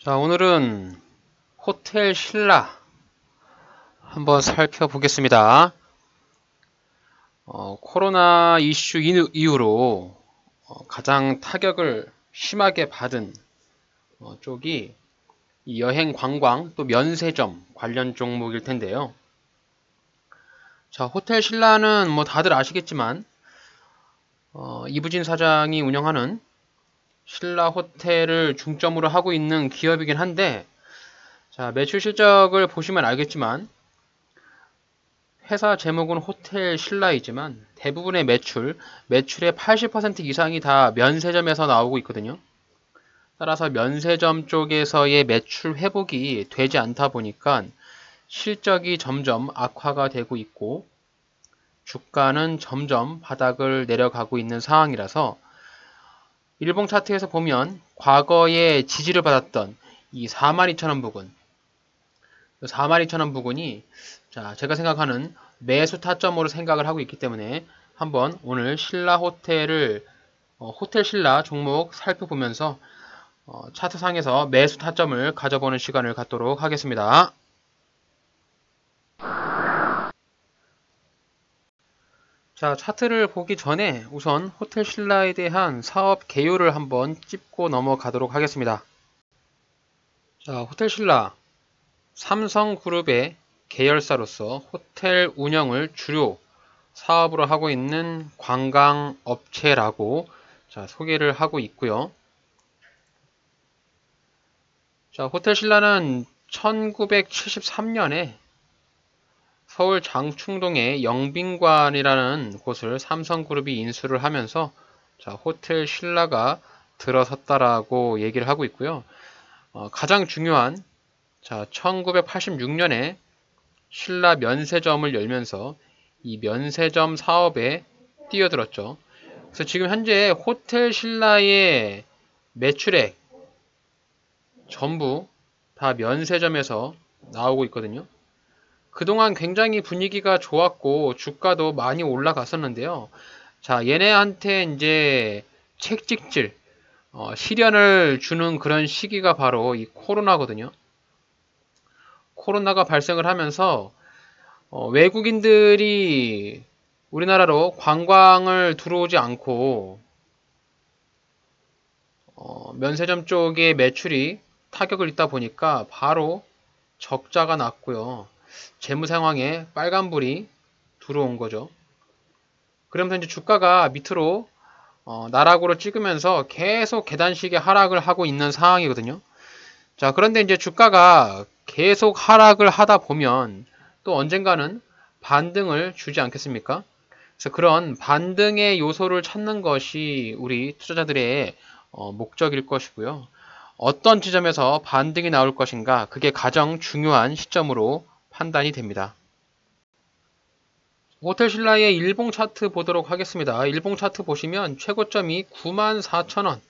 자, 오늘은 호텔 신라 한번 살펴보겠습니다. 코로나 이슈 이후로 가장 타격을 심하게 받은 쪽이 이 여행 관광 또 면세점 관련 종목일 텐데요. 자, 호텔 신라는 뭐 다들 아시겠지만 이부진 사장이 운영하는 신라 호텔을 중점으로 하고 있는 기업이긴 한데, 자, 매출 실적을 보시면 알겠지만 회사 제목은 호텔 신라이지만 대부분의 매출의 80% 이상이 다 면세점에서 나오고 있거든요. 따라서 면세점 쪽에서의 매출 회복이 되지 않다 보니까 실적이 점점 악화가 되고 있고 주가는 점점 바닥을 내려가고 있는 상황이라서 일봉 차트에서 보면 과거에 지지를 받았던 이 42,000원 부근, 42,000원 부근이 자, 제가 생각하는 매수 타점으로 생각을 하고 있기 때문에 한번 오늘 신라 호텔을 호텔 신라 종목 살펴보면서 차트상에서 매수 타점을 가져보는 시간을 갖도록 하겠습니다. 자, 차트를 보기 전에 우선 호텔 신라에 대한 사업 개요를 한번 짚고 넘어가도록 하겠습니다. 자, 호텔 신라 삼성그룹의 계열사로서 호텔 운영을 주요 사업으로 하고 있는 관광업체라고 소개를 하고 있고요. 자, 호텔 신라는 1973년에 서울 장충동의 영빈관이라는 곳을 삼성그룹이 인수를 하면서 호텔 신라가 들어섰다라고 얘기를 하고 있고요. 가장 중요한 1986년에 신라 면세점을 열면서 이 면세점 사업에 뛰어들었죠. 그래서 지금 현재 호텔 신라의 매출액 전부 다 면세점에서 나오고 있거든요. 그동안 굉장히 분위기가 좋았고 주가도 많이 올라갔었는데요. 자, 얘네한테 이제 채찍질, 시련을 주는 그런 시기가 바로 이 코로나거든요. 코로나가 발생을 하면서 외국인들이 우리나라로 관광을 들어오지 않고 면세점 쪽의 매출이 타격을 입다 보니까 바로 적자가 났고요. 재무 상황에 빨간불이 들어온 거죠. 그러면서 이제 주가가 밑으로 나락으로 찍으면서 계속 계단식의 하락을 하고 있는 상황이거든요. 자, 그런데 이제 주가가 계속 하락을 하다 보면 또 언젠가는 반등을 주지 않겠습니까? 그래서 그런 반등의 요소를 찾는 것이 우리 투자자들의 목적일 것이고요. 어떤 지점에서 반등이 나올 것인가, 그게 가장 중요한 시점으로 판단이 됩니다. 호텔 신라의 일봉 차트 보도록 하겠습니다. 일봉 차트 보시면 최고점이 94,000원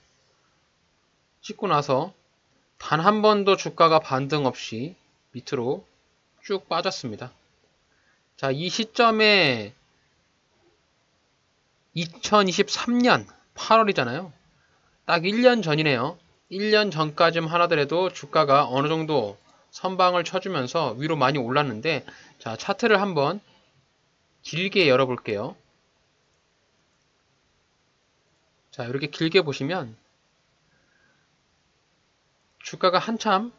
찍고 나서 단 한 번도 주가가 반등 없이 밑으로 쭉 빠졌습니다. 자, 이 시점에 2023년 8월이잖아요. 딱 1년 전이네요. 1년 전까지만 하더라도 주가가 어느 정도 선방을 쳐주면서 위로 많이 올랐는데, 자, 차트를 한번 길게 열어볼게요. 자, 이렇게 길게 보시면 주가가 한참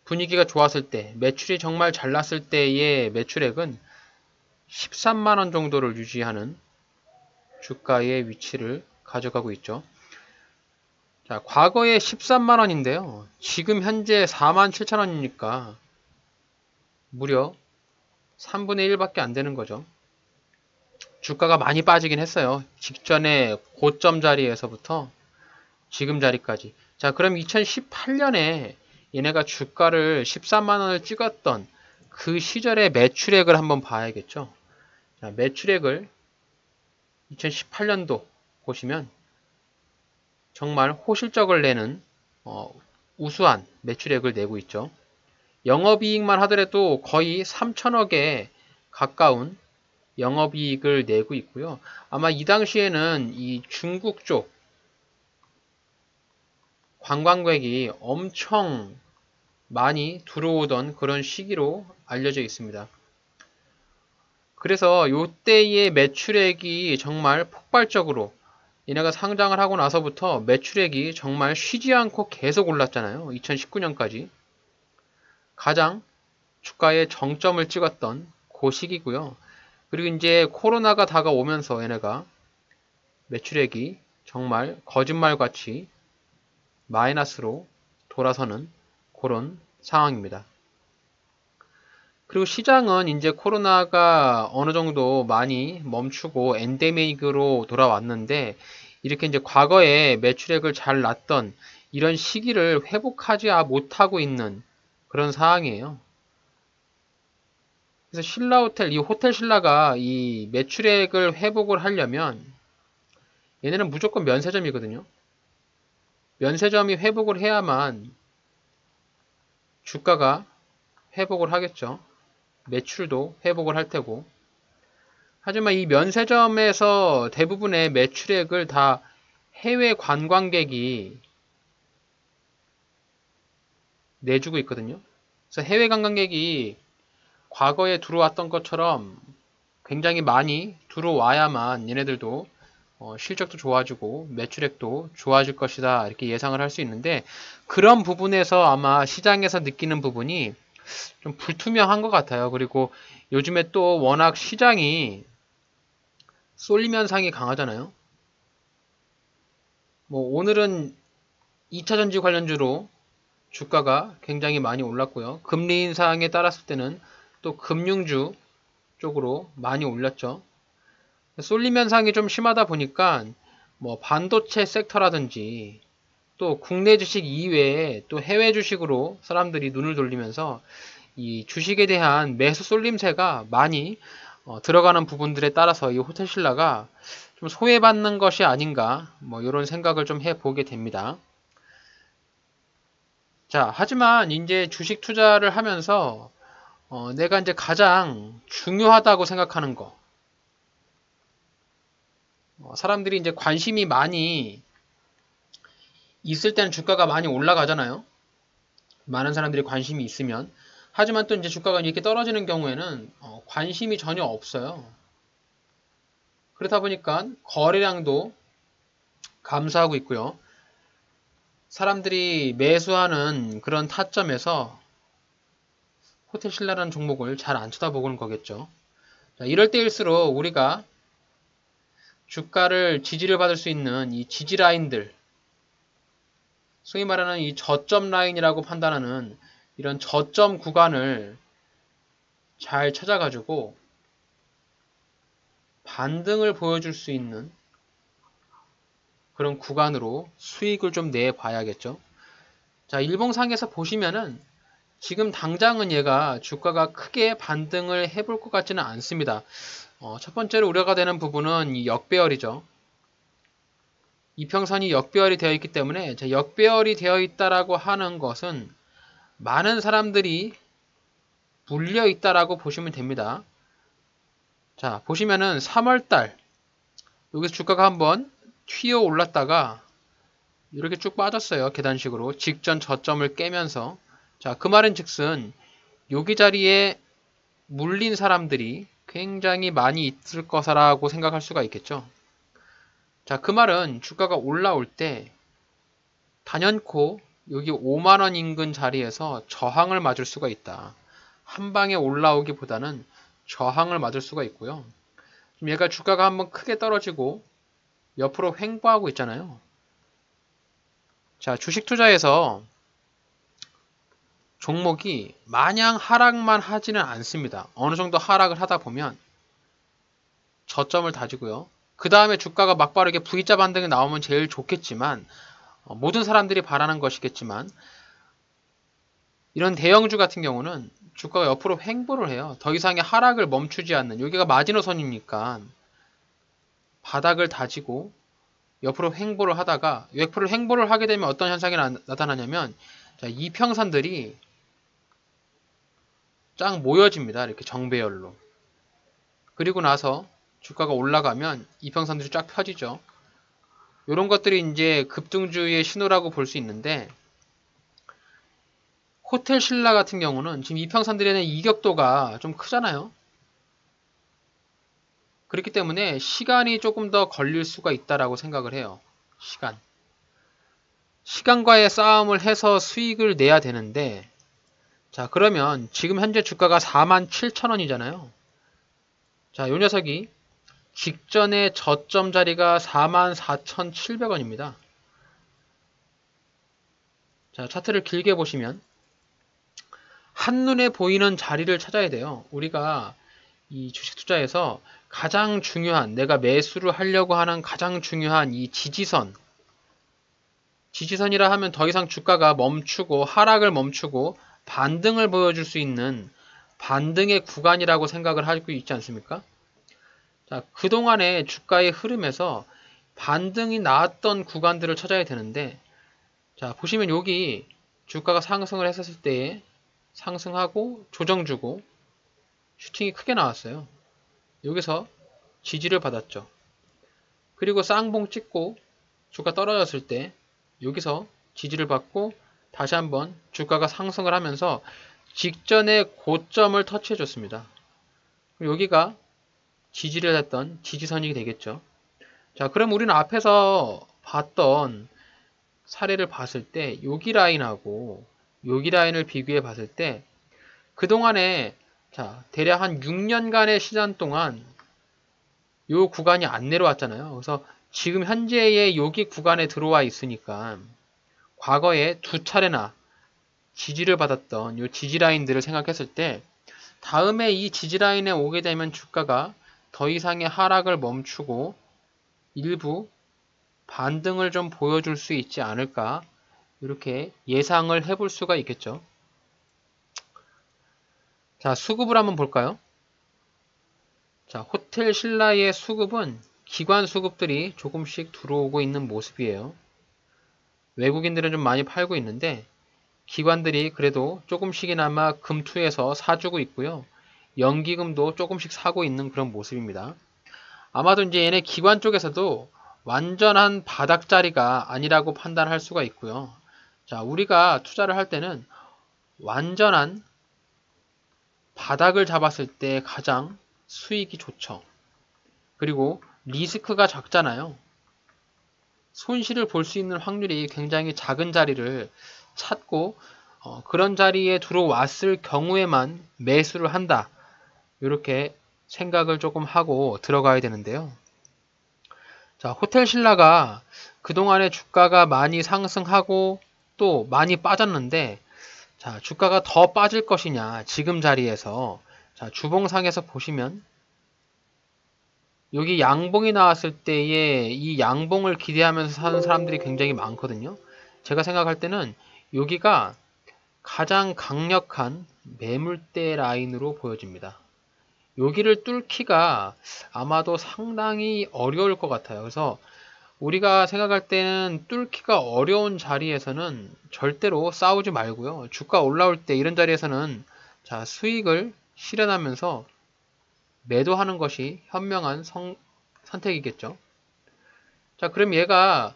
분위기가 좋았을 때, 매출이 정말 잘 났을 때의 매출액은 13만원 정도를 유지하는 주가의 위치를 가져가고 있죠. 자, 과거에 13만원인데요. 지금 현재 47,000원이니까 무려 3분의 1밖에 안 되는 거죠. 주가가 많이 빠지긴 했어요. 직전에 고점 자리에서부터 지금 자리까지. 자, 그럼 2018년에 얘네가 주가를 13만원을 찍었던 그 시절의 매출액을 한번 봐야겠죠. 자, 매출액을 2018년도 보시면 정말 호실적을 내는 우수한 매출액을 내고 있죠. 영업이익만 하더라도 거의 3천억에 가까운 영업이익을 내고 있고요. 아마 이 당시에는 이 중국 쪽 관광객이 엄청 많이 들어오던 그런 시기로 알려져 있습니다. 그래서 요때의 매출액이 정말 폭발적으로 얘네가 상장을 하고 나서부터 매출액이 정말 쉬지 않고 계속 올랐잖아요. 2019년까지. 가장 주가의 정점을 찍었던 그 시기고요. 그리고 이제 코로나가 다가오면서 얘네가 매출액이 정말 거짓말같이 마이너스로 돌아서는 그런 상황입니다. 그리고 시장은 이제 코로나가 어느 정도 많이 멈추고 엔데믹으로 돌아왔는데 이렇게 이제 과거에 매출액을 잘 났던 이런 시기를 회복하지 못하고 있는 그런 상황이에요. 그래서 신라호텔, 이 호텔 신라가 이 매출액을 회복을 하려면 얘네는 무조건 면세점이거든요. 면세점이 회복을 해야만 주가가 회복을 하겠죠. 매출도 회복을 할 테고. 하지만 이 면세점에서 대부분의 매출액을 다 해외 관광객이 내주고 있거든요. 그래서 해외 관광객이 과거에 들어왔던 것처럼 굉장히 많이 들어와야만 얘네들도 실적도 좋아지고 매출액도 좋아질 것이다 이렇게 예상을 할 수 있는데 그런 부분에서 아마 시장에서 느끼는 부분이 좀 불투명한 것 같아요. 그리고 요즘에 또 워낙 시장이 쏠림 현상이 강하잖아요. 뭐 오늘은 2차전지 관련주로 주가가 굉장히 많이 올랐고요. 금리 인상에 따랐을 때는 또 금융주 쪽으로 많이 올렸죠. 쏠림 현상이 좀 심하다 보니까 뭐 반도체 섹터라든지 또 국내 주식 이외에 또 해외 주식으로 사람들이 눈을 돌리면서 이 주식에 대한 매수 쏠림세가 많이 들어가는 부분들에 따라서 이 호텔신라가 좀 소외받는 것이 아닌가 뭐 이런 생각을 좀 해보게 됩니다. 자, 하지만 이제 주식 투자를 하면서 내가 이제 가장 중요하다고 생각하는 거 사람들이 이제 관심이 많이 있을 때는 주가가 많이 올라가잖아요. 많은 사람들이 관심이 있으면. 하지만 또 이제 주가가 이렇게 떨어지는 경우에는 관심이 전혀 없어요. 그렇다 보니까 거래량도 감소하고 있고요. 사람들이 매수하는 그런 타점에서 호텔신라라는 종목을 잘 안 쳐다보는 거겠죠. 자, 이럴 때일수록 우리가 주가를 지지를 받을 수 있는 이 지지 라인들, 소위 말하는 이 저점 라인이라고 판단하는 이런 저점 구간을 잘 찾아가지고 반등을 보여줄 수 있는 그런 구간으로 수익을 좀 내봐야겠죠. 자, 일봉상에서 보시면은 지금 당장은 얘가 주가가 크게 반등을 해볼 것 같지는 않습니다. 첫 번째로 우려가 되는 부분은 이 역배열이죠. 이평선이 역배열이 되어 있기 때문에 역배열이 되어 있다라고 하는 것은 많은 사람들이 물려 있다라고 보시면 됩니다. 자, 보시면은 3월달 여기서 주가가 한번 튀어 올랐다가 이렇게 쭉 빠졌어요. 계단식으로 직전 저점을 깨면서. 자, 그 말은 즉슨 여기 자리에 물린 사람들이 굉장히 많이 있을 거라고 생각할 수가 있겠죠. 자, 그 말은 주가가 올라올 때 단연코 여기 5만원 인근 자리에서 저항을 맞을 수가 있다. 한 방에 올라오기보다는 저항을 맞을 수가 있고요. 지금 얘가 주가가 한번 크게 떨어지고 옆으로 횡보하고 있잖아요. 자, 주식 투자에서 종목이 마냥 하락만 하지는 않습니다. 어느 정도 하락을 하다 보면 저점을 다지고요. 그 다음에 주가가 막바르게 V자 반등이 나오면 제일 좋겠지만 모든 사람들이 바라는 것이겠지만 이런 대형주 같은 경우는 주가가 옆으로 횡보를 해요. 더 이상의 하락을 멈추지 않는 여기가 마지노선이니까 바닥을 다지고 옆으로 횡보를 하다가 옆으로 횡보를 하게 되면 어떤 현상이 나타나냐면 자, 이평선들이 쫙 모여집니다. 이렇게 정배열로. 그리고 나서 주가가 올라가면 이평선들이 쫙 펴지죠. 이런 것들이 이제 급등주의 신호라고 볼 수 있는데, 호텔 신라 같은 경우는 지금 이평선들에는 이격도가 좀 크잖아요. 그렇기 때문에 시간이 조금 더 걸릴 수가 있다라고 생각을 해요. 시간과의 싸움을 해서 수익을 내야 되는데, 자, 그러면 지금 현재 주가가 47,000원이잖아요. 자, 요 녀석이 직전의 저점 자리가 44,700원입니다. 자, 차트를 길게 보시면 한눈에 보이는 자리를 찾아야 돼요. 우리가 이 주식 투자에서 가장 중요한, 내가 매수를 하려고 하는 가장 중요한 이 지지선이라 하면 더 이상 주가가 멈추고 하락을 멈추고 반등을 보여줄 수 있는 반등의 구간이라고 생각을 하고 있지 않습니까? 자, 그동안의 주가의 흐름에서 반등이 나왔던 구간들을 찾아야 되는데, 자, 보시면 여기 주가가 상승을 했었을 때에 상승하고 조정 주고 슈팅이 크게 나왔어요. 여기서 지지를 받았죠. 그리고 쌍봉 찍고 주가 떨어졌을 때 여기서 지지를 받고 다시 한번 주가가 상승을 하면서 직전의 고점을 터치해 줬습니다. 여기가 지지를 했던 지지선이 되겠죠. 자, 그럼 우리는 앞에서 봤던 사례를 봤을 때 여기 라인하고 여기 라인을 비교해 봤을 때 그동안에 자, 대략 한 6년간의 시간 동안 이 구간이 안 내려왔잖아요. 그래서 지금 현재의 여기 구간에 들어와 있으니까 과거에 두 차례나 지지를 받았던 이 지지 라인들을 생각했을 때 다음에 이 지지 라인에 오게 되면 주가가 더 이상의 하락을 멈추고 일부 반등을 좀 보여줄 수 있지 않을까 이렇게 예상을 해볼 수가 있겠죠. 자, 수급을 한번 볼까요? 자, 호텔 신라의 수급은 기관 수급들이 조금씩 들어오고 있는 모습이에요. 외국인들은 좀 많이 팔고 있는데 기관들이 그래도 조금씩이나마 금투에서 사주고 있고요. 연기금도 조금씩 사고 있는 그런 모습입니다. 아마도 이제 얘네 기관 쪽에서도 완전한 바닥자리가 아니라고 판단할 수가 있고요. 자, 우리가 투자를 할 때는 완전한 바닥을 잡았을 때 가장 수익이 좋죠. 그리고 리스크가 작잖아요. 손실을 볼 수 있는 확률이 굉장히 작은 자리를 찾고 그런 자리에 들어왔을 경우에만 매수를 한다. 이렇게 생각을 조금 하고 들어가야 되는데요. 자, 호텔 신라가 그동안에 주가가 많이 상승하고 또 많이 빠졌는데 자, 주가가 더 빠질 것이냐 지금 자리에서 자, 주봉상에서 보시면 여기 양봉이 나왔을 때에 이 양봉을 기대하면서 사는 사람들이 굉장히 많거든요. 제가 생각할 때는 여기가 가장 강력한 매물대 라인으로 보여집니다. 여기를 뚫기가 아마도 상당히 어려울 것 같아요. 그래서 우리가 생각할 때는 뚫기가 어려운 자리에서는 절대로 싸우지 말고요. 주가 올라올 때 이런 자리에서는 자, 수익을 실현하면서 매도하는 것이 현명한 선택이겠죠. 자, 그럼 얘가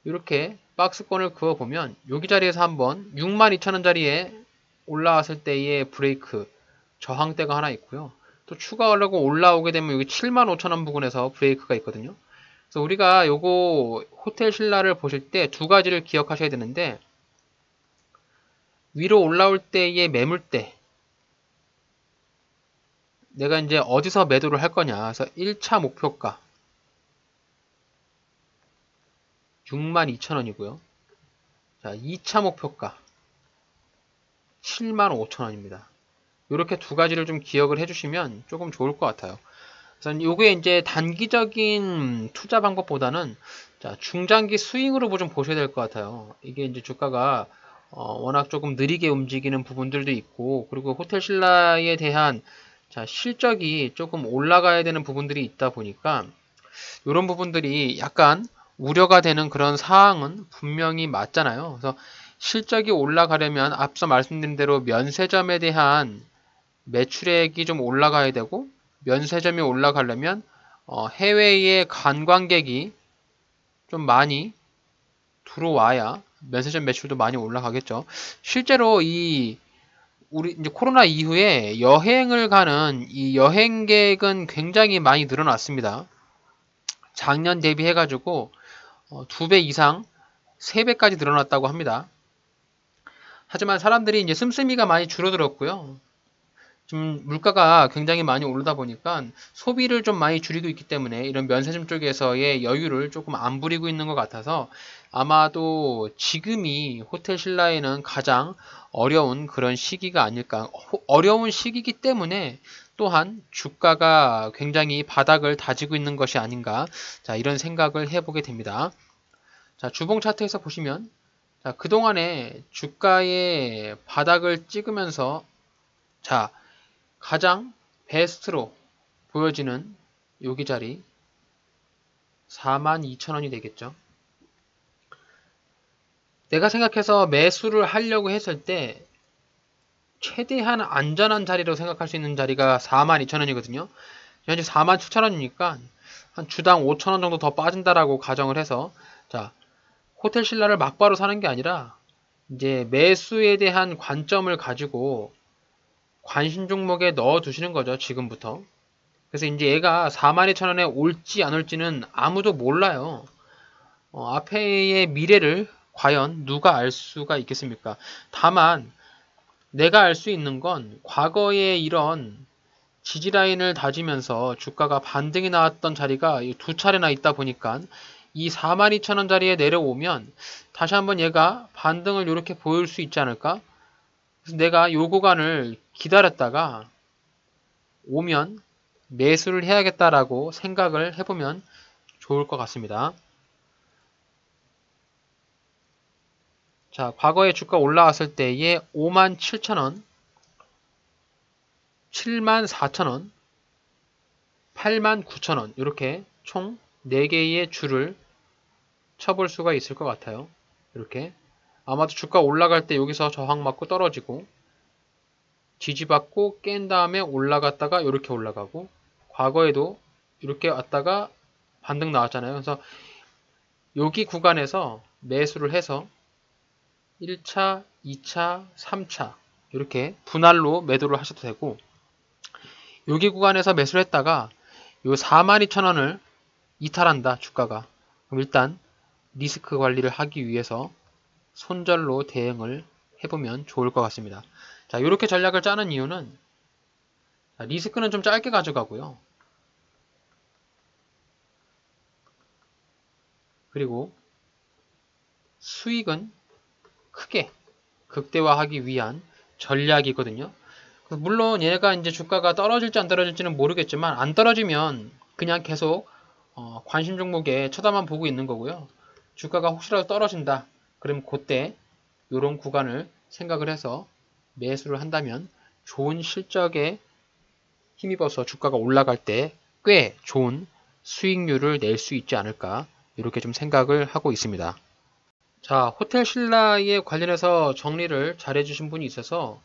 이렇게 박스권을 그어보면 여기 자리에서 한번 62,000원 자리에 올라왔을 때의 브레이크 저항대가 하나 있고요. 또 추가하려고 올라오게 되면 여기 75,000원 부근에서 브레이크가 있거든요. 그래서 우리가 요거 호텔 신라를 보실 때 두 가지를 기억하셔야 되는데 위로 올라올 때의 매물대 내가 이제 어디서 매도를 할 거냐. 그래서 1차 목표가 62,000원이고요. 자, 2차 목표가 75,000원입니다. 이렇게 두 가지를 좀 기억을 해주시면 조금 좋을 것 같아요. 그래서 요게 이제 단기적인 투자 방법보다는 자, 중장기 스윙으로 좀 보셔야 될 것 같아요. 이게 이제 주가가 워낙 조금 느리게 움직이는 부분들도 있고 그리고 호텔 신라에 대한 자, 실적이 조금 올라가야 되는 부분들이 있다 보니까 이런 부분들이 약간 우려가 되는 그런 사항은 분명히 맞잖아요. 그래서 실적이 올라가려면 앞서 말씀드린 대로 면세점에 대한 매출액이 좀 올라가야 되고 면세점이 올라가려면 해외의 관광객이 좀 많이 들어와야 면세점 매출도 많이 올라가겠죠. 실제로 우리 이제 코로나 이후에 여행을 가는 이 여행객은 굉장히 많이 늘어났습니다. 작년 대비해가지고 2배 이상, 3배까지 늘어났다고 합니다. 하지만 사람들이 이제 씀씀이가 많이 줄어들었고요. 지금 물가가 굉장히 많이 오르다 보니까 소비를 좀 많이 줄이고 있기 때문에 이런 면세점 쪽에서의 여유를 조금 안 부리고 있는 것 같아서 아마도 지금이 호텔 신라에는 가장 어려운 그런 시기가 아닐까. 어려운 시기이기 때문에 또한 주가가 굉장히 바닥을 다지고 있는 것이 아닌가. 자, 이런 생각을 해보게 됩니다. 자, 주봉 차트에서 보시면 자, 그동안에 주가의 바닥을 찍으면서 자, 가장 베스트로 보여지는 여기 자리 42,000원이 되겠죠. 내가 생각해서 매수를 하려고 했을 때 최대한 안전한 자리로 생각할 수 있는 자리가 42,000원이거든요. 현재 47,000원이니까 한 주당 5,000원 정도 더 빠진다라고 가정을 해서 자, 호텔 신라를 막바로 사는 게 아니라 이제 매수에 대한 관점을 가지고 관심 종목에 넣어 두시는 거죠, 지금부터. 그래서 이제 얘가 42,000원에 올지 안 올지는 아무도 몰라요. 앞에의 미래를 과연 누가 알 수가 있겠습니까? 다만 내가 알 수 있는 건 과거에 이런 지지라인을 다지면서 주가가 반등이 나왔던 자리가 2차례나 있다 보니까 이 42,000원 자리에 내려오면 다시 한번 얘가 반등을 이렇게 보일 수 있지 않을까? 그래서 내가 요 구간을 기다렸다가 오면 매수를 해야겠다라고 생각을 해보면 좋을 것 같습니다. 자, 과거에 주가 올라왔을 때에 57,000원, 74,000원, 89,000원 이렇게 총 4개의 줄을 쳐볼 수가 있을 것 같아요. 이렇게 아마도 주가 올라갈 때 여기서 저항 맞고 떨어지고 지지받고 깬 다음에 올라갔다가 이렇게 올라가고 과거에도 이렇게 왔다가 반등 나왔잖아요. 그래서 여기 구간에서 매수를 해서 1차, 2차, 3차 이렇게 분할로 매도를 하셔도 되고 여기 구간에서 매수를 했다가 요 42,000원을 이탈한다 주가가. 그럼 일단 리스크 관리를 하기 위해서 손절로 대응을 해보면 좋을 것 같습니다. 자, 이렇게 전략을 짜는 이유는 리스크는 좀 짧게 가져가고요. 그리고 수익은 크게 극대화하기 위한 전략이거든요. 물론 얘가 이제 주가가 떨어질지 안 떨어질지는 모르겠지만 안 떨어지면 그냥 계속 관심 종목에 쳐다만 보고 있는 거고요. 주가가 혹시라도 떨어진다. 그럼 그때 이런 구간을 생각을 해서 매수를 한다면 좋은 실적에 힘입어서 주가가 올라갈 때 꽤 좋은 수익률을 낼 수 있지 않을까 이렇게 좀 생각을 하고 있습니다. 자, 호텔 신라에 관련해서 정리를 잘 해주신 분이 있어서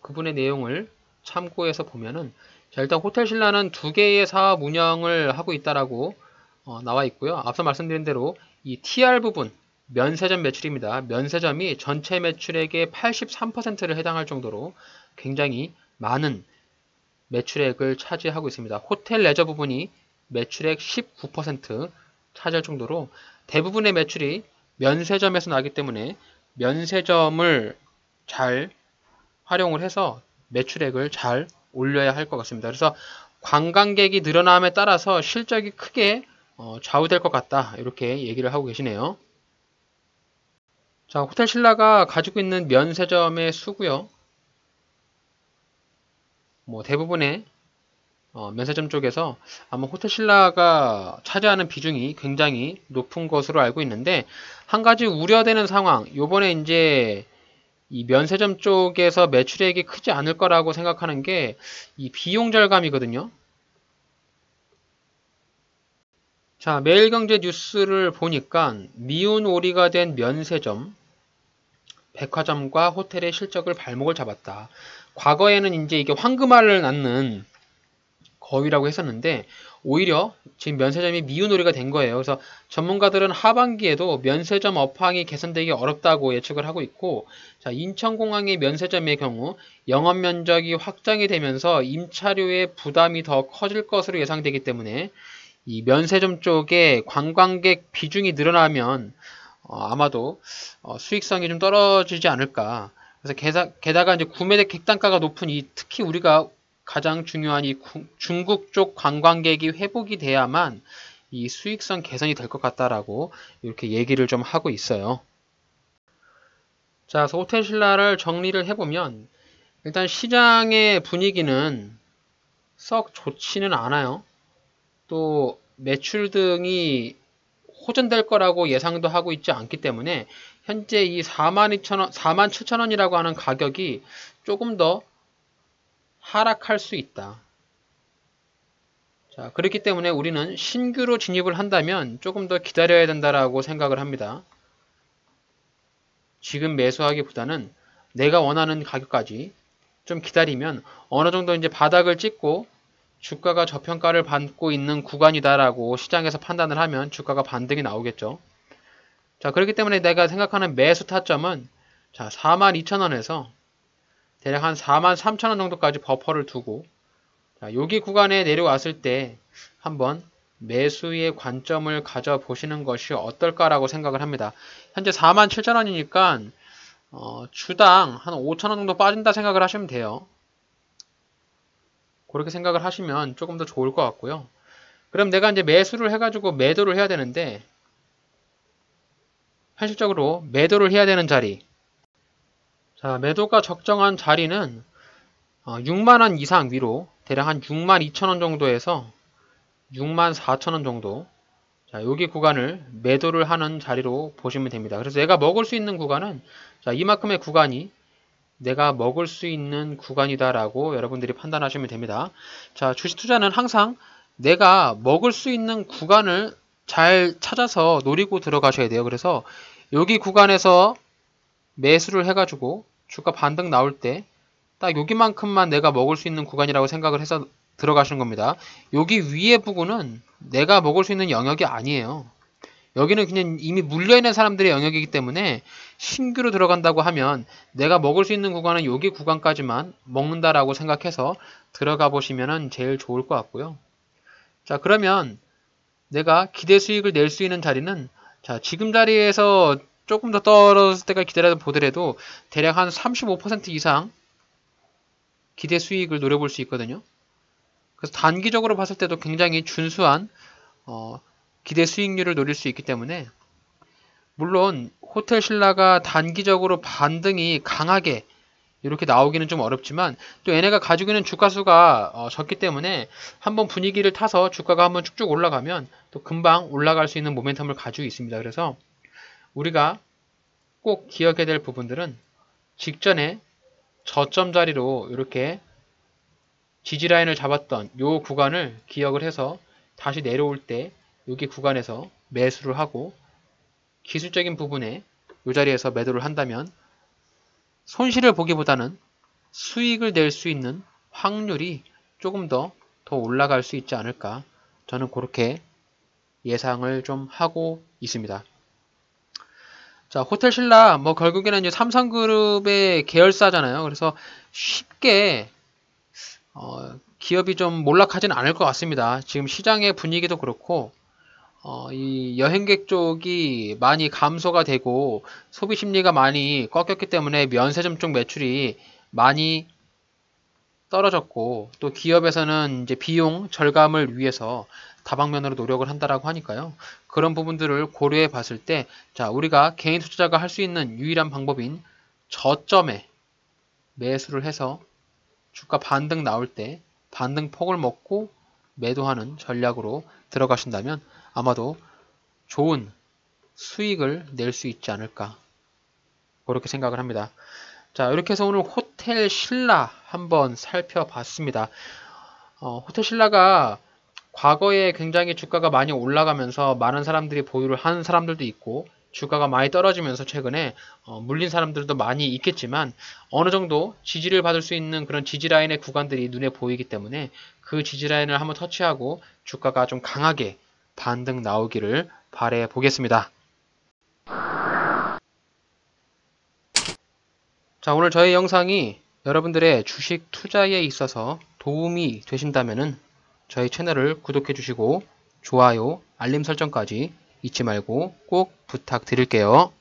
그분의 내용을 참고해서 보면은 자, 일단 호텔 신라는 2개의 사업 운영을 하고 있다라고 나와 있고요. 앞서 말씀드린 대로 이 TR 부분 면세점 매출입니다. 면세점이 전체 매출액의 83%를 해당할 정도로 굉장히 많은 매출액을 차지하고 있습니다. 호텔 레저 부분이 매출액 19% 차지할 정도로 대부분의 매출이 면세점에서 나기 때문에 면세점을 잘 활용을 해서 매출액을 잘 올려야 할 것 같습니다. 그래서 관광객이 늘어남에 따라서 실적이 크게 좌우될 것 같다. 이렇게 얘기를 하고 계시네요. 자, 호텔 신라가 가지고 있는 면세점의 수고요. 뭐 대부분의 면세점 쪽에서 아마 호텔 신라가 차지하는 비중이 굉장히 높은 것으로 알고 있는데 한 가지 우려되는 상황. 요번에 이제 이 면세점 쪽에서 매출액이 크지 않을 거라고 생각하는 게 이 비용 절감이거든요. 자, 매일경제 뉴스를 보니까 미운 오리가 된 면세점, 백화점과 호텔의 실적을 발목을 잡았다. 과거에는 이제 이게 황금알을 낳는 거위라고 했었는데 오히려 지금 면세점이 미운오리가 된 거예요. 그래서 전문가들은 하반기에도 면세점 업황이 개선되기 어렵다고 예측을 하고 있고, 자, 인천공항의 면세점의 경우 영업 면적이 확장이 되면서 임차료의 부담이 더 커질 것으로 예상되기 때문에 이 면세점 쪽에 관광객 비중이 늘어나면 아마도 수익성이 좀 떨어지지 않을까. 그래서 게다가 이제 구매대 객단가가 높은 특히 우리가 가장 중요한 이 중국 쪽 관광객이 회복이 돼야만 이 수익성 개선이 될 것 같다라고 이렇게 얘기를 좀 하고 있어요. 자, 그래서 호텔신라를 정리를 해보면 일단 시장의 분위기는 썩 좋지는 않아요. 또 매출 등이 호전될 거라고 예상도 하고 있지 않기 때문에 현재 이 42,000원, 47,000원이라고 하는 가격이 조금 더 하락할 수 있다. 자, 그렇기 때문에 우리는 신규로 진입을 한다면 조금 더 기다려야 된다라고 생각을 합니다. 지금 매수하기보다는 내가 원하는 가격까지 좀 기다리면 어느 정도 이제 바닥을 찍고 주가가 저평가를 받고 있는 구간이다라고 시장에서 판단을 하면 주가가 반등이 나오겠죠. 자, 그렇기 때문에 내가 생각하는 매수 타점은 자, 42,000원에서 대략 한 43,000원 정도까지 버퍼를 두고 자, 여기 구간에 내려왔을 때 한번 매수의 관점을 가져보시는 것이 어떨까라고 생각을 합니다. 현재 47,000원이니까 주당 한 5,000원 정도 빠진다 생각을 하시면 돼요. 그렇게 생각을 하시면 조금 더 좋을 것 같고요. 그럼 내가 이제 매수를 해가지고 매도를 해야 되는데 현실적으로 매도를 해야 되는 자리, 자, 매도가 적정한 자리는 6만원 이상 위로 대략 한 62,000원 정도에서 64,000원 정도, 자, 여기 구간을 매도를 하는 자리로 보시면 됩니다. 그래서 내가 먹을 수 있는 구간은 자, 이만큼의 구간이 내가 먹을 수 있는 구간이다라고 여러분들이 판단하시면 됩니다. 자, 주식 투자는 항상 내가 먹을 수 있는 구간을 잘 찾아서 노리고 들어가셔야 돼요. 그래서 여기 구간에서 매수를 해가지고 주가 반등 나올 때 딱 여기만큼만 내가 먹을 수 있는 구간이라고 생각을 해서 들어가시는 겁니다. 여기 위에 부분은 내가 먹을 수 있는 영역이 아니에요. 여기는 그냥 이미 물려있는 사람들의 영역이기 때문에 신규로 들어간다고 하면 내가 먹을 수 있는 구간은 여기 구간까지만 먹는다라고 생각해서 들어가 보시면 제일 좋을 것 같고요. 자, 그러면 내가 기대 수익을 낼 수 있는 자리는 자, 지금 자리에서 조금 더 떨어졌을 때까지 기다려 보더라도 대략 한 35% 이상 기대 수익을 노려볼 수 있거든요. 그래서 단기적으로 봤을 때도 굉장히 준수한 기대 수익률을 노릴 수 있기 때문에 물론 호텔신라가 단기적으로 반등이 강하게 이렇게 나오기는 좀 어렵지만 또 얘네가 가지고 있는 주가수가 적기 때문에 한번 분위기를 타서 주가가 한번 쭉쭉 올라가면 또 금방 올라갈 수 있는 모멘텀을 가지고 있습니다. 그래서 우리가 꼭 기억해야 될 부분들은 직전에 저점 자리로 이렇게 지지라인을 잡았던 이 구간을 기억을 해서 다시 내려올 때 여기 구간에서 매수를 하고 기술적인 부분에 이 자리에서 매도를 한다면 손실을 보기보다는 수익을 낼 수 있는 확률이 조금 더 올라갈 수 있지 않을까, 저는 그렇게 예상을 좀 하고 있습니다. 자, 호텔신라 뭐 결국에는 이제 삼성그룹의 계열사잖아요. 그래서 쉽게 기업이 좀 몰락하지는 않을 것 같습니다. 지금 시장의 분위기도 그렇고 이 여행객 쪽이 많이 감소가 되고 소비 심리가 많이 꺾였기 때문에 면세점 쪽 매출이 많이 떨어졌고 또 기업에서는 이제 비용 절감을 위해서 다방면으로 노력을 한다라고 하니까요. 그런 부분들을 고려해 봤을 때 자, 우리가 개인 투자자가 할 수 있는 유일한 방법인 저점에 매수를 해서 주가 반등 나올 때 반등 폭을 먹고 매도하는 전략으로 들어가신다면 아마도 좋은 수익을 낼 수 있지 않을까, 그렇게 생각을 합니다. 자, 이렇게 해서 오늘 호텔신라 한번 살펴봤습니다. 호텔신라가 과거에 굉장히 주가가 많이 올라가면서 많은 사람들이 보유를 한 사람들도 있고 주가가 많이 떨어지면서 최근에 물린 사람들도 많이 있겠지만 어느 정도 지지를 받을 수 있는 그런 지지라인의 구간들이 눈에 보이기 때문에 그 지지라인을 한번 터치하고 주가가 좀 강하게 반등 나오기를 바래 보겠습니다. 자, 오늘 저희 영상이 여러분들의 주식 투자에 있어서 도움이 되신다면 저희 채널을 구독해 주시고 좋아요, 알림 설정까지 잊지 말고 꼭 부탁드릴게요.